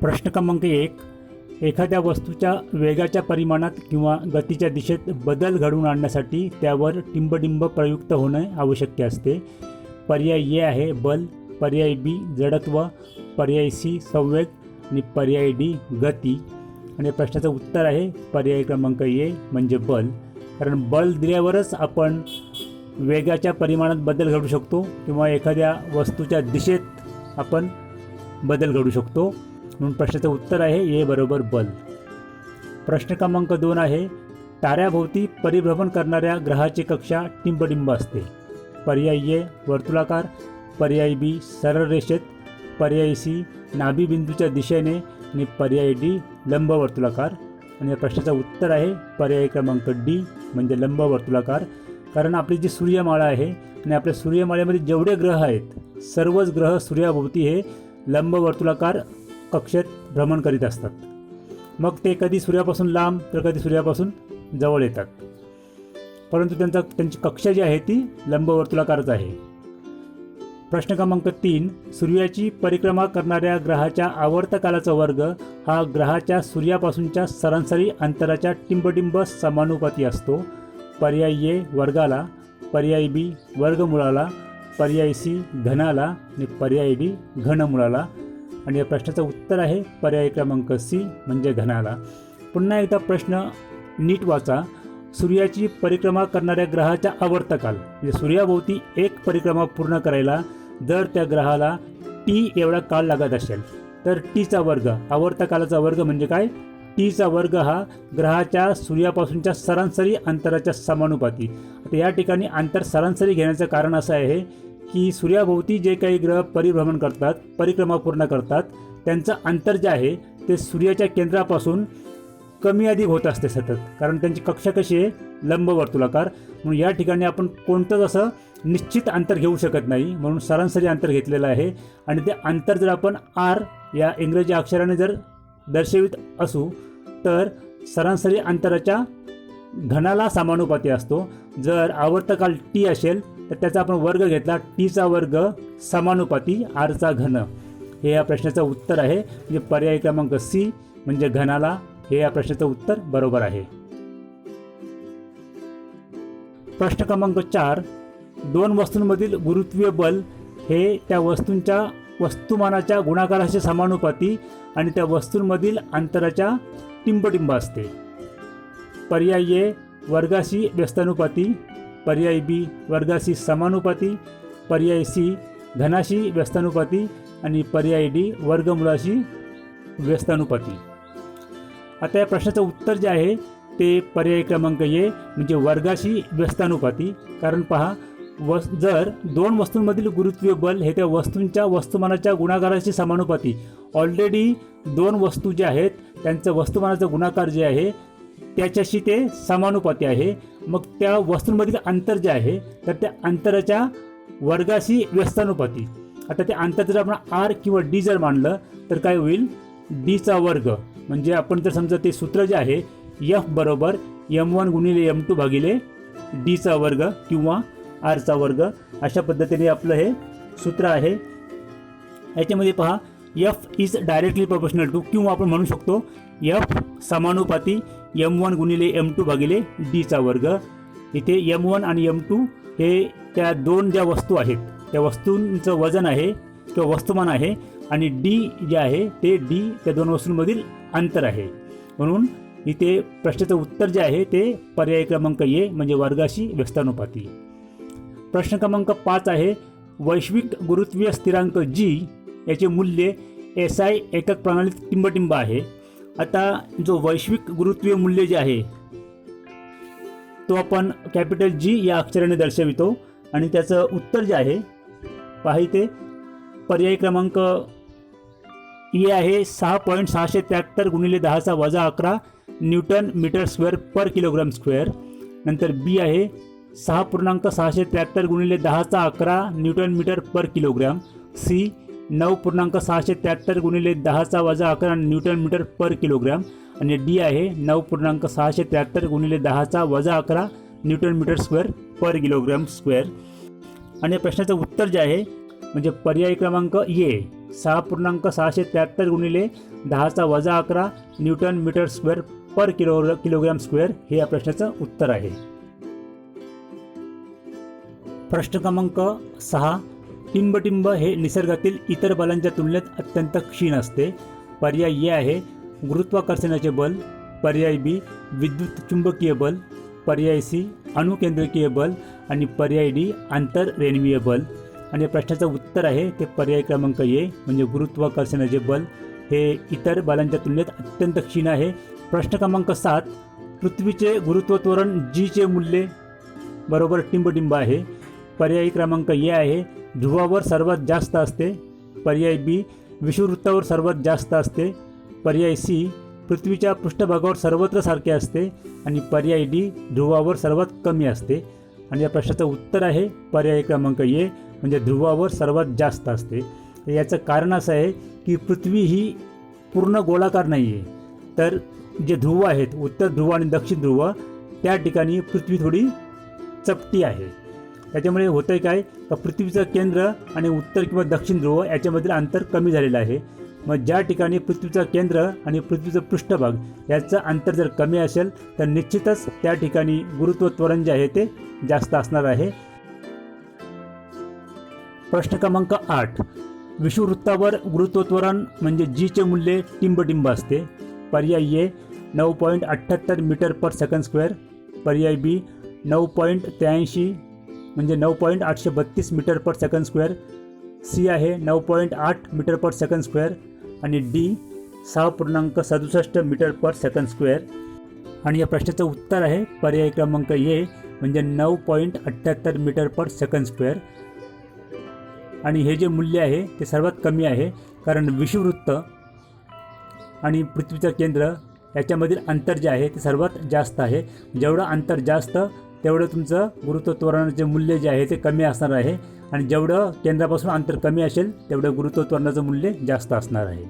प्रश्न क्रमांक 1. एखाद्या वस्तूच्या वेगाच्या परिमाणात किंवा गतीच्या दिशेत बदल घडवून आणण्यासाठी त्यावर टिंबटिंब प्रयुक्त होणे आवश्यक असते. पर्याय ए आहे बल, पर्याय बी जडत्व, पर्याय सी संवेग आणि पर्याय डी गती. आणि प्रश्नाचं उत्तर आहे पर्याय क्रमांक ए म्हणजे बल. कारण बल दिल्यावरच आपण वेगाच्या परिमाणात बदल घडवू शकतो किंवा एखाद्या वस्तूच्या दिशेत आपण बदल घडवू शकतो. म्हणून प्रश्नाचं उत्तर आहे ए बरोबर बल. प्रश्न क्रमांक 2 आहे ताऱ्याभोवती परिभ्रमण करणाऱ्या ग्रहाची कक्षा टिंबटिंब असते. पर्याय ए वर्तुळाकार, पर्याय बी सरळ रेषेत, पर्याय सी नाभिबिंदूच्या दिशेने आणि पर्याय डी लंबवर्तुळाकार. आणि या प्रश्नाचं उत्तर आहे पर्याय क्रमांक डी म्हणजे लंबवर्तुळाकार. कारण आपली जी सूर्यमाळा आहे आणि आपल्या सूर्यमाळेमध्ये जेवढे ग्रह आहेत सर्वच ग्रह सूर्याभोवती हे लंबवर्तुळाकार कक्षेत भ्रमण करीत असतात. मग ते कधी सूर्यापासून लांब तर कधी सूर्यापासून जवळ येतात, परंतु त्यांची कक्षा जी आहे ती लंबवर्तुळाकारच आहे. प्रश्न क्रमांक 3. सूर्याची परिक्रमा करणाऱ्या ग्रहाच्या आवर्तकालाचा वर्ग हा ग्रहाच्या सूर्यापासूनच्या सरासरी अंतराच्या टिंबटिंब समानुपाती असतो. पर्याय ए वर्गाला, पर्याय बी वर्गमुळाला, पर्याय सी घनाला आणि पर्याय डी घनमुळाला. आणि या प्रश्नाचं उत्तर आहे पर्याय क्रमांक सी म्हणजे घनाला. पुन्हा एकदा प्रश्न नीट वाचा. सूर्याची परिक्रमा करणाऱ्या ग्रहाच्या आवर्तकाल म्हणजे सूर्याभोवती एक परिक्रमा पूर्ण करायला जर त्या ग्रहाला टी एवढा काळ लागत असेल तर टीचा वर्ग, आवर्तकालाचा वर्ग म्हणजे काय, टीचा वर्ग हा ग्रहाच्या सूर्यापासूनच्या सरासरी अंतराच्या समानुपाती. आता या ठिकाणी अंतर सरासरी घेण्याचं कारण असं आहे की सूर्याभोवती जे काही ग्रह परिभ्रमण करतात, परिक्रमा पूर्ण करतात, त्यांचं अंतर जे आहे ते सूर्याच्या केंद्रापासून कमी अधिक होत असते सतत. कारण त्यांची कक्षा कशी आहे लंबवर्तुळाकार. म्हणून या ठिकाणी आपण कोणतंच असं निश्चित अंतर घेऊ शकत नाही, म्हणून सरासरी अंतर घेतलेलं आहे. आणि ते अंतर जर आपण आर या इंग्रजी अक्षराने जर दर्शवित असू तर सरासरी अंतराच्या घनाला समानुपाती असतो. जर आवर्तकाल टी असेल तर त्याचा आपण वर्ग घेतला, टीचा वर्ग समानुपाती आरचा घन. हे या प्रश्नाचं उत्तर आहे. म्हणजे पर्याय क्रमांक सी म्हणजे घनाला हे या प्रश्नाचं उत्तर बरोबर आहे. प्रश्न क्रमांक 4. दोन वस्तूंमधील गुरुत्वीय बल हे त्या वस्तूंच्या वस्तुमानाच्या गुणाकाराशी समानुपाती आणि त्या वस्तूंमधील अंतराच्या टिंबटिंब असते. पर्याय ए वर्गाशी व्यस्तानुपाती, पर्याय बी वर्गाशी समानुपाती, पर्याय सी घनाशी व्यस्तानुपाती आणि पर्याय डी वर्गमुळाशी व्यस्तानुपाती. आता या प्रश्नाचं उत्तर जे आहे ते पर्याय क्रमांक ए म्हणजे वर्गाशी व्यस्तानुपाती. कारण पहा जर दोन वस्तूंमधील गुरुत्वीय बल हे त्या वस्तूंच्या वस्तुमानाच्या गुणाकाराशी समानुपाती, ऑलरेडी दोन वस्तू ज्या आहेत त्यांचं वस्तुमानाचं गुणाकार जे आहे त्याच्याशी ते समानुपाती आहे. मग त्या वस्तूंमधील अंतर जे आहे तर त्या अंतराच्या वर्गाशी व्यस्तानुपाती. आता ते अंतर जर आपण आर किंवा डी जर मानलं तर काय होईल, डीचा वर्ग. म्हणजे आपण जर समजा ते सूत्र जे आहे एफ बरोबर m1 गुणिले m2 भागिले डीचा वर्ग किंवा आरचा वर्ग, अशा पद्धतीने आपलं हे सूत्र आहे. याच्यामध्ये पहा F is directly proportional to, किंवा आपण म्हणू शकतो एफ समानुपाती m1 गुणिले m2 भागिले डीचा वर्ग. इथे m1 आणि m2 हे त्या दोन ज्या वस्तू आहेत त्या वस्तूंचं वजन आहे किंवा वस्तुमान आहे आणि डी जे आहे ते डी त्या दोन वस्तूंमधील अंतर आहे. म्हणून इथे प्रश्नाचं उत्तर जे आहे ते पर्याय क्रमांक ए म्हणजे वर्गाशी व्यस्तानुपाती. प्रश्न क्रमांक 5 आहे वैश्विक गुरुत्वीय स्थिरांक जी याचे मूल्य SI एकक प्रणालीत टिंबटिंब आहे. आता जो वैश्विक गुरुत्वीय मूल्य जे आहे तो आपण कॅपिटल G या अक्षराने दर्शवितो आणि त्याचं उत्तर जे आहे पहा इथे पर्याय क्रमांक ए आहे 6.673 गुणिले 10⁻11 न्यूटन मीटर स्क्वेअर पर किलोग्राम स्क्वेअर. नंतर बी आहे 6.673 गुणिले 10⁻11 न्यूटन मीटर पर किलोग्राम. सी 9.673 गुणिले 10⁻11 न्यूटन मीटर पर किलोग्राम. आणि डी आहे 9.673 गुणिले 10⁻11 न्यूटन मीटर स्क्वेअर पर किलोग्राम स्क्वेअर. आणि प्रश्नाचं उत्तर जे आहे म्हणजे पर्याय क्रमांक ए 6.673 गुणिले 10⁻11 न्यूटन मीटर स्क्वेअर पर किलोग्राम स्क्वेअर हे या प्रश्नाचं उत्तर आहे. प्रश्न क्रमांक 6. टिंबटिंब हे निसर्गातील इतर बलांच्या तुलनेत अत्यंत क्षीण असते. पर्याय ए आहे गुरुत्वाकर्षणाचे बल, पर्याय बी विद्युत चुंबकीय बल, पर्याय सी अणुकेंद्रकीय बल आणि पर्याय डी आंतररेणवीय बल. आणि या प्रश्नाचं उत्तर आहे ते पर्याय क्रमांक ए म्हणजे गुरुत्वाकर्षणाचे बल हे इतर बलांच्या तुलनेत अत्यंत क्षीण आहे. प्रश्न क्रमांक 7. पृथ्वीचे गुरुत्व त्वरण जी चे मूल्य बरोबर टिंबटिंब आहे. पर्याय क्रमांक ए आहे ध्रुवावर सर्वात जास्त असते, पर्याय बी विषुववृत्तावर सर्वात जास्त असते, पर्याय सी पृथ्वीच्या पृष्ठभागावर सर्वत्र सारखे असते आणि पर्याय डी ध्रुवावर सर्वात कमी असते. आणि या प्रश्नाचं उत्तर आहे पर्याय क्रमांक ए म्हणजे ध्रुवावर सर्वात जास्त असते. याचं कारण असं आहे की पृथ्वी ही पूर्ण गोलाकार नाही आहे, तर जे ध्रुव आहेत उत्तर ध्रुव आणि दक्षिण ध्रुव त्या ठिकाणी पृथ्वी थोडी चपटी आहे. त्याच्यामुळे होतं आहे काय का पृथ्वीचं केंद्र आणि उत्तर किंवा दक्षिण ध्रुव याच्यामधील अंतर कमी झालेलं आहे. मग ज्या ठिकाणी पृथ्वीचं केंद्र आणि पृथ्वीचं पृष्ठभाग याचं अंतर जर कमी असेल तर निश्चितच त्या ठिकाणी गुरुत्व त्वरण जे आहे ते जास्त असणार आहे. प्रश्न क्रमांक 8. विषुववृत्तावर गुरुत्व त्वरण म्हणजे जी चे मूल्य टिंबटिंब असते. पर्याय ए 9.78 मीटर पर सेकंड स्क्वेअर, पर्याय बी 9.83 म्हणजे 9.832 मीटर पर सेकंड स्क्वेअर, सी आहे 9.8 मीटर पर सेकंड स्क्वेअर आणि डी 6.67 मीटर पर सेकंड स्क्वेअर. आणि या प्रश्नाचं उत्तर आहे पर्याय क्रमांक ए म्हणजे 9.78 मीटर पर सेकंड स्क्वेअर. आणि हे जे मूल्य आहे ते सर्वात कमी आहे कारण विषुववृत्त आणि पृथ्वीचं केंद्र याच्यामधील अंतर जे आहे ते सर्वात जास्त आहे. जेवढं अंतर जास्त तेवढं तुमचं गुरुत्व त्वरणाचे मूल्य जे आहे ते कमी असणार आहे आणि जेवढं केंद्रापासून अंतर कमी असेल तेवढं गुरुत्व त्वरणाचं मूल्य जास्त असणार आहे.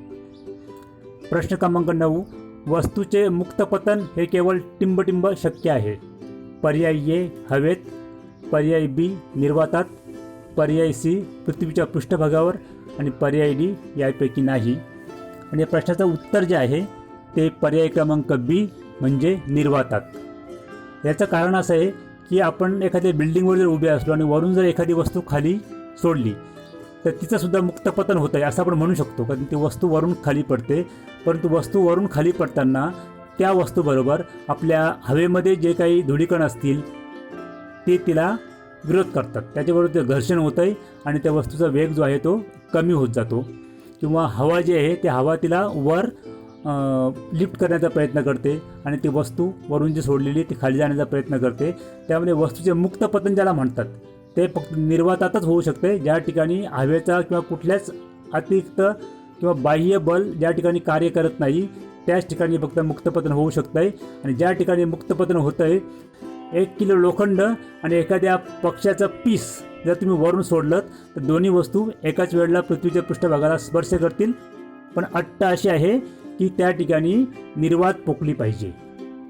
प्रश्न क्रमांक 9. वस्तूचे मुक्त पतन हे केवळ टिंबटिंब शक्य आहे. पर्याय ए हवेत, पर्याय बी निर्वातात, पर्याय सी पृथ्वीच्या पृष्ठभागावर आणि पर्याय डी यापैकी नाही. आणि या प्रश्नाचं उत्तर जे आहे ते पर्याय क्रमांक बी म्हणजे निर्वातात. याचं कारण असं आहे की आपण एखाद्या बिल्डिंगवर जर उभे असलो आणि वरून जर एखादी वस्तू खाली सोडली तर तिचंसुद्धा मुक्तपतन होतं आहे असं आपण म्हणू शकतो, कारण ती वस्तू वरून खाली पडते. परंतु वस्तू वरून खाली पडताना त्या वस्तूबरोबर आपल्या हवेमध्ये जे काही धुळीकण असतील ते तिला विरोध करतात, त्याच्याबरोबर ते घर्षण होतं आहे आणि त्या वस्तूचा वेग जो आहे तो कमी होत जातो. किंवा हवा जी आहे ती हवा तिला वर लिफ्ट करण्याचा प्रयत्न करते आणि ती वस्तू वरून जी सोडलेली ती खाली जाण्याचा प्रयत्न करते. त्यामुळे वस्तूचे मुक्त पतन ज्याला म्हणतात ते फक्त निर्वातातच होऊ शकते, ज्या ठिकाणी हवेचा किंवा कुठल्याच अतिरिक्त किंवा बाह्य बल ज्या ठिकाणी कार्य करत नाही त्याच ठिकाणी फक्त मुक्तपतन होऊ शकतं आहे. आणि ज्या ठिकाणी मुक्तपतन होतं आहे 1 किलो लोखंड आणि एखाद्या पक्ष्याचं पीस जर तुम्ही वरून सोडलं तर दोन्ही वस्तू एकाच वेळेला पृथ्वीच्या पृष्ठभागाला स्पर्श करतील. पण अट अशी आहे की त्या ठिकाणी निर्वात पोकली पाहिजे.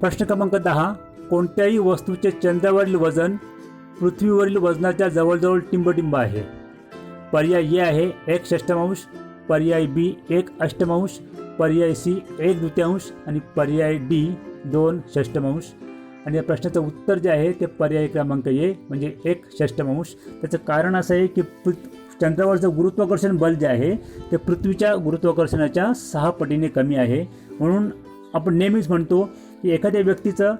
प्रश्न क्रमांक 10. कोणत्याही वस्तूचे चंद्रावरील वजन पृथ्वीवरील वजनाच्या जवळजवळ टिंबटिंब आहे. पर्याय ए आहे 1/6, पर्याय बी 1/8, पर्याय सी 1/2 आणि पर्याय डी 2/6. आणि या प्रश्नाचं उत्तर जे आहे ते पर्याय क्रमांक ए म्हणजे 1/6. त्याचं कारण असं आहे की चंद्रावरचं गुरुत्वाकर्षण बल जे आहे ते पृथ्वीच्या गुरुत्वाकर्षणाच्या 6 पटीने कमी आहे. म्हणून आपण नेहमीच म्हणतो की एखाद्या व्यक्तीचं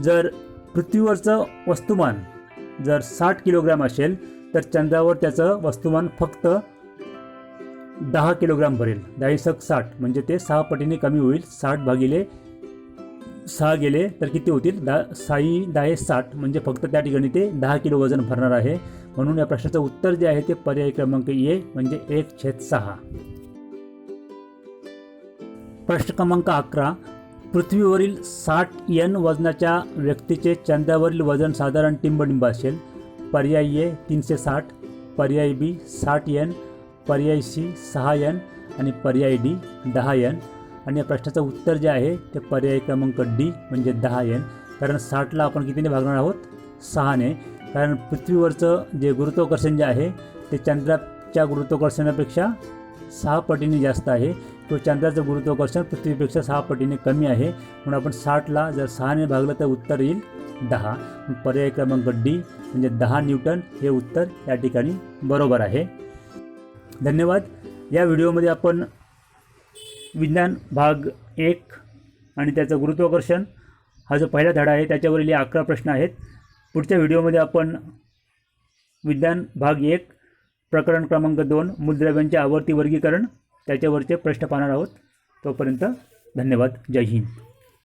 जर पृथ्वीवरचं वस्तुमान जर 60 किलोग्राम असेल तर चंद्रावर त्याचं वस्तुमान फक्त 10 किलोग्राम भरेल. 10×60 म्हणजे ते 6 पटीने कमी होईल. 60/6 गेले तर किती होतील 6×10=60 म्हणजे फक्त त्या ठिकाणी ते 10 किलो वजन भरणार आहे. म्हणून या प्रश्नाचं उत्तर जे आहे ते पर्याय क्रमांक ए म्हणजे 1/6. प्रश्न क्रमांक 11. पृथ्वीवरील 60 N वजनाच्या व्यक्तीचे चंद्रावरील वजन साधारण टिंबटिंब असेल. पर्याय ए 360, पर्याय बी 60 N, पर्याय सी 6 N आणि पर्याय डी 10 N. आणि या प्रश्नाचं उत्तर जे आहे ते पर्याय क्रमांक डी म्हणजे 10 N. कारण 60ला आपण कितीने भागणार आहोत 6ने. कारण पृथ्वीवरचं जे गुरुत्वाकर्षण जे आहे ते चंद्राच्या गुरुत्वाकर्षणापेक्षा 6 पटीने जास्त आहे किंवा चंद्राचं गुरुत्वाकर्षण पृथ्वीपेक्षा 6 पटीने कमी आहे. म्हणून आपण 60ला जर 6ने भागलं तर उत्तर येईल 10. पर्याय क्रमांक डी म्हणजे 10 न्यूटन हे उत्तर या ठिकाणी बरोबर आहे. धन्यवाद. या व्हिडिओमध्ये आपण विज्ञान भाग 1 आणि त्याचं गुरुत्वाकर्षण हा जो पहिला धडा आहे त्याच्यावरील 11 प्रश्न आहेत. पुढच्या व्हिडिओमध्ये आपण विज्ञान भाग 1 प्रकरण क्रमांक 2 मूलद्रव्यांचे आवर्ती वर्गीकरण त्याच्यावरचे प्रश्न पाहणार आहोत. तोपर्यंत धन्यवाद. जय हिंद.